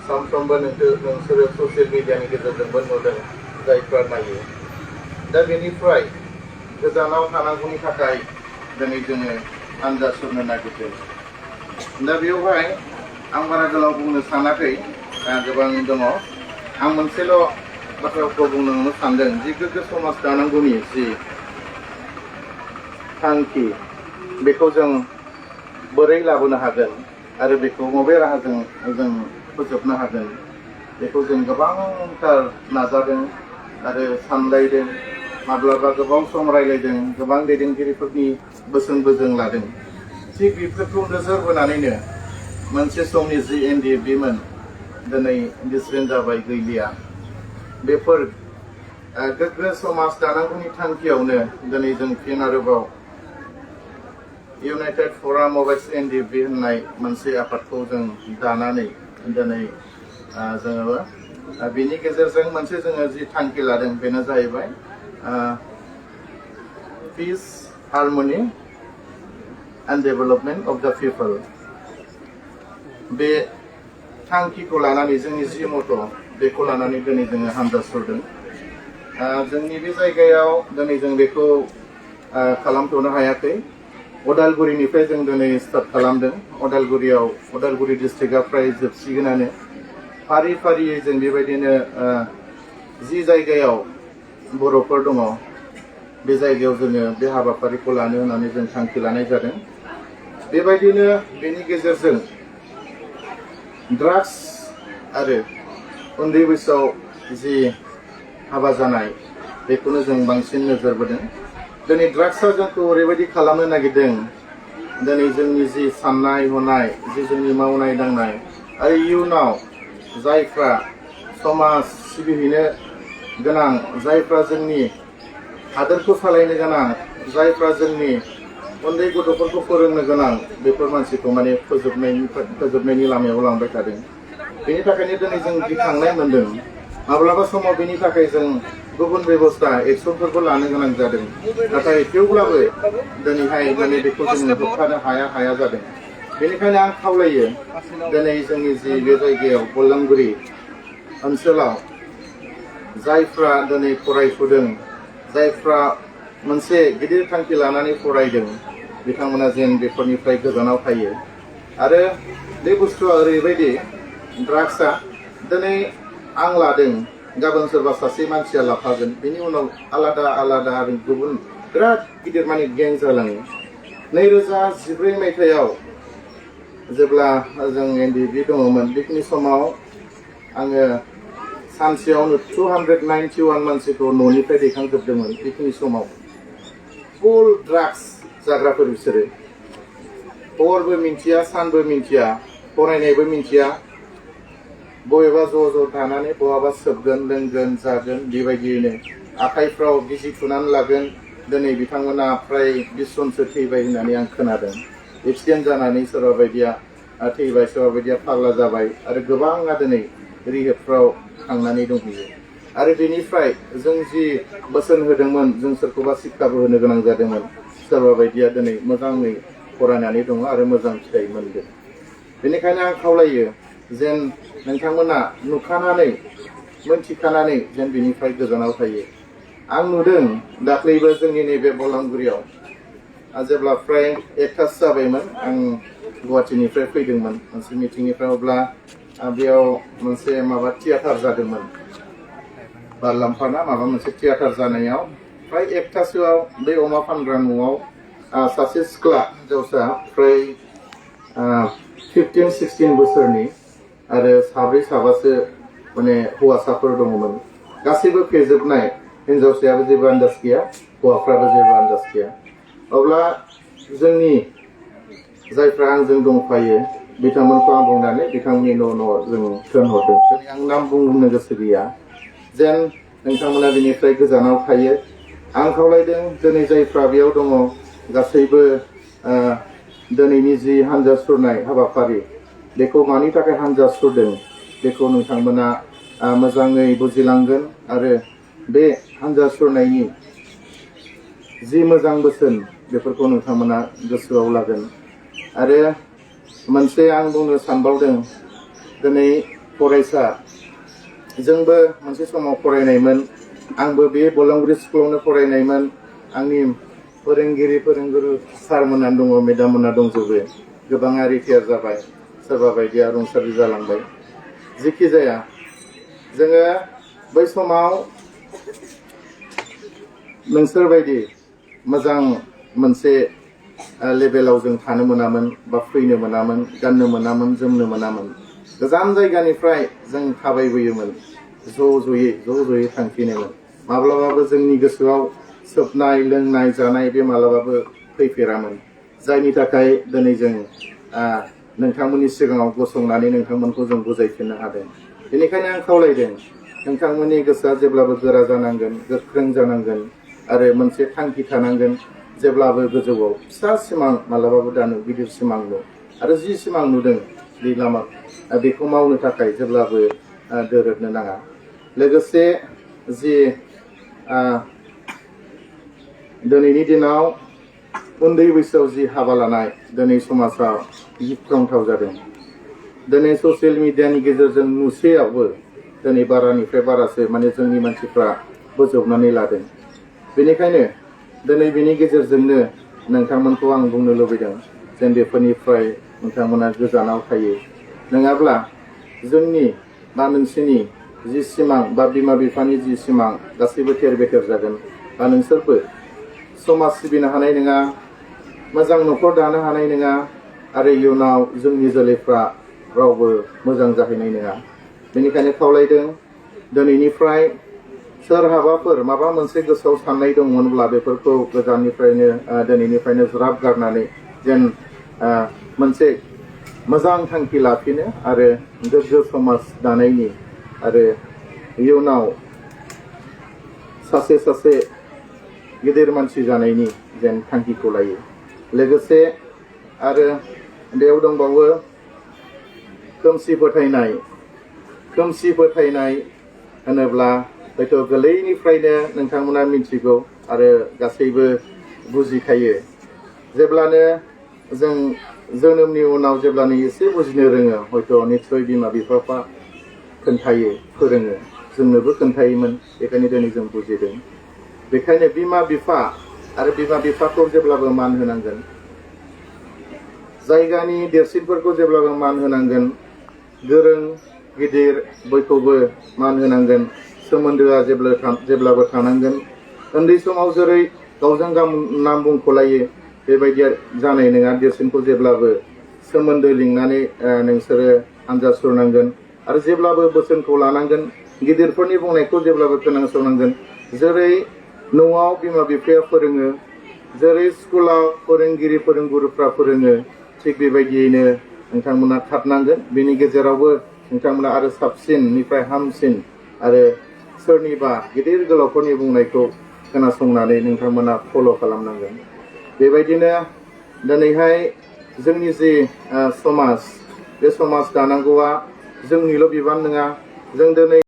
सानफ्रोमबो नोंसोरो ससियेल मिडियानि गेजेरजोंबो नुदों जायफ्रा नायो। दा बेनिफ्राय गोजानाव थानांगौनि थाखाय दिनै जोङो हानजा सुरनो नागिरदों। दा बेवहाय आं बारा गोलाव बुंनो सानाखै, गोबां दङ। आं मोनसेल' बाथ्राखौ बुंनो सानदों, जि गोग्गो समाज दानांगौनि जि थांखि, बेखौ जों बोरै लाबोनो हागोन आरो बेखौ बबे राहाजों जों फोजोबनो हागोन, बेखौ जों गोबांथार नाजादों आरो सानलायदों। माब्लाबा गोबाव सम रायलायदों, गोबां दैदेनगिरिफोरनि बोसोनबो जों लादों। थिग बेफोरखौ नोजोर बोनानैनो मोनसे समनि जि NDFB-मोन दिनै डिसबेन्ड जाबाय, गैलिया। बेफोर गोग्गो समाज दानांगौनि थांखियावनो दिनै जों फिन आरोबाव इउनाइटेड फराम अफ NDFB होननाय मोनसे आफादखौ जों दानानै दिनै जोङो बेनि गेजेरजों मोनसे जोङो जि थांखि लादों बेनो जाहैबाय peace, harmony and development of the people. बे थांखिखौ लानानै जोंनि जि मथ' बेखौ लानानै दिनै जोङो हानजा सुरदों। जोंनि बे जायगायाव दिनै जों बेखौ खालामथ'नो हायाखै। अदालगुरिनिफ्राय जों दिनै स्टार्ट खालामदों। अदालगुरि डिस्ट्रिक्टआ फ्राय जोबसिगोनानो। फारि फारियै जों बेबायदिनो जि जायगायाव बर'फोर दङ बे जायगायाव जोङो बे हाबाफारिखौ लानो होननानै जों थांखि लानाय जादों। बेबायदिनो बेनि गेजेरजों ड्राग्स आरो उन्दै बैसोआव जि हाबा जानाय बेखौनो जों बांसिन नोजोर बोदों। दिनै ड्राग्सआ जोंखौ ओरैबायदि खालामनो नागिरदों, दिनै जोंनि जि साननाय हनाय, जि जोंनि मावनाय दांनाय आरो इयुनाव जायफ्रा समाज सिबिहैनो गोनां, जायफ्रा जोंनि हादोरखौ सालायनो गोनां, जायफ्रा जोंनि उन्दै गथ'फोरखौ फोरोंनो गोनां, बेफोर मानसिखौ माने फोजोबनायनि लामायाव लांबाय थादों। बेनि थाखायनो दिनै जों गिखांनाय मोनदों। माब्लाबा समाव बेनि थाखाय जों गुबुन बेबस्था एक्सनफोरबो लानो गोनां जादों। नाथाय थेवब्लाबो दिनैहाय माने बेखौ जोङो होबथानो हाया जादों। बेनिखायनो आं खावलायो, दिनै जोंनि जि बे जायगायाव बलांगुरि ओनसोलाव जायफ्रा दिनै फरायफुदों, जायफ्रा मोनसे गिदिर थांखि लानानै फरायदों, बिथांमोना जेन बेफोरनिफ्राय गोजानाव थायो। आरो बे बुस्थुआ ओरैबायदि, ड्राग्सआ दिनै आं लादों, गाबोन सोरबा सासे मानसिया लाफागोन, बेनि उनाव आलादा आलादा गुबुन बिराद गिदिर माने गें जालाङो। 2014 मायथाइयाव जेब्ला जों NDFB दङमोन, बेखिनि समाव आङो सानसेयावनो 291 मानसिखौ न'निफ्राय दैखांजोबदोंमोन। बेखिनि समाव फुल ड्राग्स जाग्राफोर बिसोरो हरबो मिन्थिया, सानबो मिन्थिया, फरायनायबो मिन्थिया, बबेबा ज' थानानै बहाबा सोबगोन, लोंगोन, जागोन, बेबायदियैनो आखाइफ्राव बिजि थुनानै लागोन। दिनै बिथांमोना फ्राय 20 जनसो थैबाय होननानै आं खोनादों। एक्सिडेन्ट जानानै सोरबा बायदिया थैबाय, सोरबा बायदिया फाग्ला जाबाय आरो गोबाङा दिनै रिहेबफ्राव थांनानै दंहैयो। आरो बेनिफ्राय जों जि बोसोन होदोंमोन, जों सोरखौबा शिक्षाबो होनो गोनां जादोंमोन। सोरबा बायदिया दिनै मोजाङै फरायनानै दङ आरो मोजां फिथाइ मोनदों। बेनिखायनो आं खावलायो, जेन नोंथांमोना नुखानानै मोनथिखानानै जेन बिनिफ्राय गोजानाव थायो। आं नुदों दाख्लैबो जोंनि नैबे बलांगुरियाव जेब्ला फ्राय 1थासो जाबायमोन, आं गुवाहाटीनिफ्राय फैदोंमोन मोनसे मिटिंनिफ्राय। अब्ला बेयाव मोनसे माबा थियाटार जादोंमोन, बारलाम्फा ना माबा मोनसे थियाटार जानायाव फ्राय 1थासोआव बे अमा फानग्रा न'आव सासे सिख्ला हिन्जावसा फ्राय 15-16 बोसोरनि आरो साब्रै-साबासो माने हौवासाफोर दङमोन। गासैबो फेजोबनाय, हिन्जावसायाबो जेबो आन्दाज गैया, हौवाफ्राबो जेबो आन्दाज गैया। अब्ला जोंनि जायफ्रा आंजों दंफायो बिथांमोनखौ आं बुंनानै बिथांमोननि न' जों थिनहरदों। दिनै आं नाम बुंनो गोसो गैया, जेन नोंथांमोना बिनिफ्राय गोजानाव थायो। आं खावलायदों, दिनै जायफ्रा बेयाव दङ गासैबो दिनैनि जि हानजा सुरनाय हाबाफारि, बेखौ मानि थाखाय हानजा सुरदों बेखौ नोंथांमोना मोजाङै बुजिलांगोन आरो बे हानजा सुरनायनि जि मोजां बोसोन बेफोरखौ नोंथांमोना गोसोआव लागोन। आरो मोनसे आं बुंनो सानबावदों, दिनै फरायसा जोंबो मोनसे समाव फरायनायमोन आंबो बे बलांगुरि स्कुलावनो फरायनायमोन आंनि फोरोंगुरु सारमोना दङ मेडाममोना दंजोबो गोबाङा रिटायार जाबाय सोरबा बायदिया रुंसारि जालांबाय जेखि जाया जोङो बै समाव नोंसोरबायदि मोजां मोनसे लेभेलाव जों थानो मोनामोन बा फैनो मोनामोन गाननो मोनामोन जोमनो मोनामोन गोजान जायगानिफ्राय जों थाबायबोयोमोन ज' ज'यै थांफिनोमोन माब्लाबाबो जोंनि गोसोआव सोबनाय लोंनाय जानाय बे माब्लाबाबो फैफेरामोन जायनि थाखाय दिनै जों नोंथांमोननि सिगाङाव गसंनानै नोंथांमोनखौ जों बुजायफिननो हादों बेनिखायनो आं खावलायदों नोंथांमोननि गोसोआ जेब्लाबो गोरा जानांगोन गोख्रों जानांगोन आरो मोनसे थांखि थानांगोन जेब्लाबो गोजौआव फिसा सिमां मालाबाबो दानो गिदिर सिमां नु आरो जि सिमां नुदों बे लामा बेखौ मावनो थाखाय जेब्लाबो दोरोदनो नाङा लोगोसे जि दिनैनि दिनाव उन्दै बैसोआव जि हाबा लानाय दिनै समाजाव गिख्रंथाव जादों दिनै ससियेल मिडियानि गेजेरजों नुसेयावबो दिनै बारानिफ्राय बारासो माने जोंनि मानसिफ्रा बोजबनानै लादों बेनिखायनो दिनै बेनि गेजेरजोंनो नोंथांमोनखौ आं बुंनो लुबैदों जों बेफोरनिफ्राय नोंथांमोना गोजानाव थायो नङाब्ला जोंनि बा नोंसिनि जि सिमां बा बिमा बिफानि जि सिमां गासैबो थेर बेथेर जागोन बा नोंसोरबो समाज सिबिनो हानाय नङा मोजां न'खर दानो हानाय नङा आरो इयुनाव जोंनि जोलैफ्रा रावबो मोजां जाहैनाय नङा बेनिखायनो खावलायदों दिनैनिफ्राय सोरहाबाफोर माबा मोनसे गोसोआव साननाय दंमोनब्ला बेफोरखौ गोजाननिफ्रायनो दिनैनिफ्रायनो ज्राब गारनानै जेन मोनसे मोजां थांखि लाफिनो आरो गोग्गो समाज दानायनि आरो इयुनाव सासे गिदिर मानसि जानायनि जेन थांखिखौ लायो लोगोसे आरो बेयाव दंबावो खोमसि फोथायनाय होनोब्ला हयथ' गोरलैनिफ्रायनो नोंथांमोना मिथिगौ आरो गासैबो बुजिखायो जेब्लानो जों जोनोमनि उनाव जेब्लानो एसे बुजिनो रोङो हयथ' निस्सय बिमा बिफाफ्रा खोन्थायो फोरोङो जोंनोबो खोन्थायोमोन बेखायनो दिनै जों बुजिदों बेखायनो बिमा बिफाखौ जेब्लाबो मान होनांगोन जायगानि देरसिनफोरखौ जेब्लाबो मान होनांगोन गोरों गिदिर बयखौबो मान होनांगोन सोमोन्दोआ जेब्लाबो थानांगोन उन्दै समाव जेरै गावजों गाव नाम बुंख'लायो बेबायदि जानाय नङा देरसिनखौ जेब्लाबो सोमोन्दो लिंनानै नोंसोरो आनजाद सुरनांगोन आरो जेब्लाबो बोसोनखौ लानांगोन गिदिरफोरनि बुंनायखौ जेब्लाबो खोनासंनांगोन जेरै न'आव बिमा बिफाया फोरोङो जेरै स्कुलाव फोरोंगुरुफ्रा फोरोङो थिग बेबायदियैनो नोंथांमोना थाथनांगोन बेनि गेजेरावबो नोंथांमोना आरो साबसिननिफ्राय हामसिन आरो सोरनिबा गिदिर गोलावफोरनि बुंनायखौ खोनासंनानै नोंथांमोना फल' खालामनांगोन बेबायदिनो दिनैहाय जोंनि जि समाज बे समाज दानांगौआ जोंनिल' बिबान नङा जों दिनै